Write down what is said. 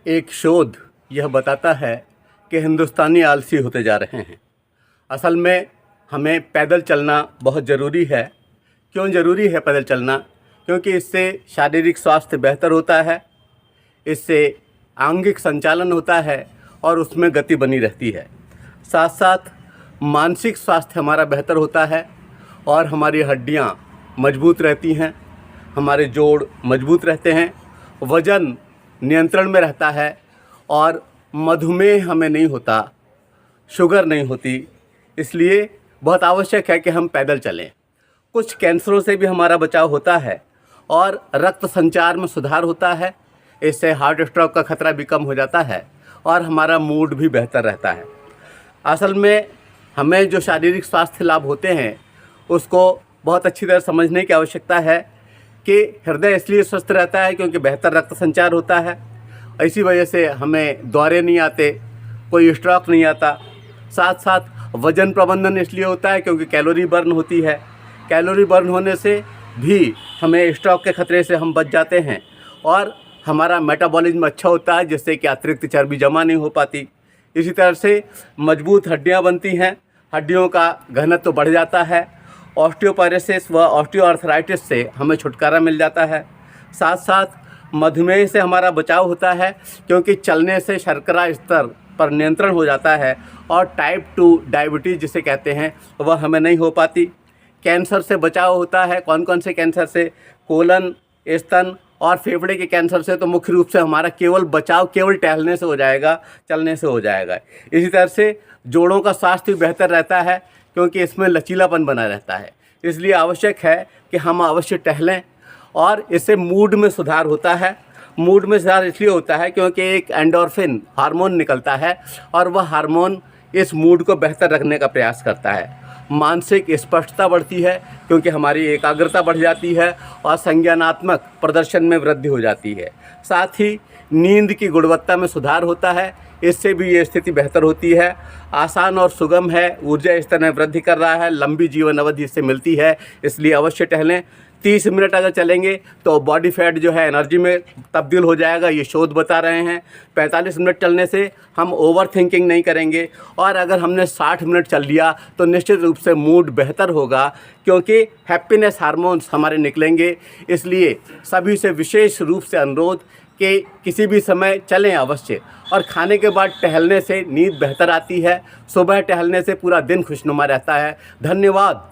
एक शोध यह बताता है कि हिंदुस्तानी आलसी होते जा रहे हैं। असल में हमें पैदल चलना बहुत ज़रूरी है। क्यों ज़रूरी है पैदल चलना? क्योंकि इससे शारीरिक स्वास्थ्य बेहतर होता है, इससे आंगिक संचालन होता है और उसमें गति बनी रहती है। साथ साथ मानसिक स्वास्थ्य हमारा बेहतर होता है और हमारी हड्डियां मजबूत रहती हैं, हमारे जोड़ मजबूत रहते हैं, वज़न नियंत्रण में रहता है और मधुमेह हमें नहीं होता, शुगर नहीं होती। इसलिए बहुत आवश्यक है कि हम पैदल चलें। कुछ कैंसरों से भी हमारा बचाव होता है और रक्त संचार में सुधार होता है। इससे हार्ट स्ट्रोक का खतरा भी कम हो जाता है और हमारा मूड भी बेहतर रहता है। असल में हमें जो शारीरिक स्वास्थ्य लाभ होते हैं उसको बहुत अच्छी तरह समझने की आवश्यकता है कि हृदय इसलिए स्वस्थ रहता है क्योंकि बेहतर रक्त संचार होता है। इसी वजह से हमें दौरे नहीं आते, कोई स्ट्रोक नहीं आता। साथ साथ वज़न प्रबंधन इसलिए होता है क्योंकि कैलोरी बर्न होती है। कैलोरी बर्न होने से भी हमें स्ट्रोक के खतरे से हम बच जाते हैं और हमारा मेटाबॉलिज्म अच्छा होता है, जिससे कि अतिरिक्त चर्बी जमा नहीं हो पाती। इसी तरह से मजबूत हड्डियां बनती हैं, हड्डियों का घनत्व बढ़ जाता है। ऑस्टियोपोरोसिस व ऑस्टियोआर्थराइटिस से हमें छुटकारा मिल जाता है। साथ साथ मधुमेह से हमारा बचाव होता है क्योंकि चलने से शर्करा स्तर पर नियंत्रण हो जाता है और टाइप 2 डायबिटीज़ जिसे कहते हैं वह हमें नहीं हो पाती। कैंसर से बचाव होता है। कौन कौन से कैंसर से? कोलन, स्तन और फेफड़े के कैंसर से तो मुख्य रूप से हमारा बचाव केवल टहलने से हो जाएगा, चलने से हो जाएगा। इसी तरह से जोड़ों का स्वास्थ्य भी बेहतर रहता है क्योंकि इसमें लचीलापन बना रहता है। इसलिए आवश्यक है कि हम अवश्य टहलें और इससे मूड में सुधार होता है। मूड में सुधार इसलिए होता है क्योंकि एक एंडोर्फिन हार्मोन निकलता है और वह हार्मोन इस मूड को बेहतर रखने का प्रयास करता है। मानसिक स्पष्टता बढ़ती है क्योंकि हमारी एकाग्रता बढ़ जाती है और संज्ञानात्मक प्रदर्शन में वृद्धि हो जाती है। साथ ही नींद की गुणवत्ता में सुधार होता है, इससे भी ये स्थिति बेहतर होती है। आसान और सुगम है, ऊर्जा स्तर में वृद्धि कर रहा है, लंबी जीवन अवधि इससे मिलती है। इसलिए अवश्य टहलें। 30 मिनट अगर चलेंगे तो बॉडी फैट जो है एनर्जी में तब्दील हो जाएगा, ये शोध बता रहे हैं। 45 मिनट चलने से हम ओवर थिंकिंग नहीं करेंगे और अगर हमने 60 मिनट चल लिया तो निश्चित रूप से मूड बेहतर होगा क्योंकि हैप्पीनेस हार्मोन्स हमारे निकलेंगे। इसलिए सभी से विशेष रूप से अनुरोध कि किसी भी समय चलें अवश्य। और खाने के बाद टहलने से नींद बेहतर आती है। सुबह टहलने से पूरा दिन खुशनुमा रहता है। धन्यवाद।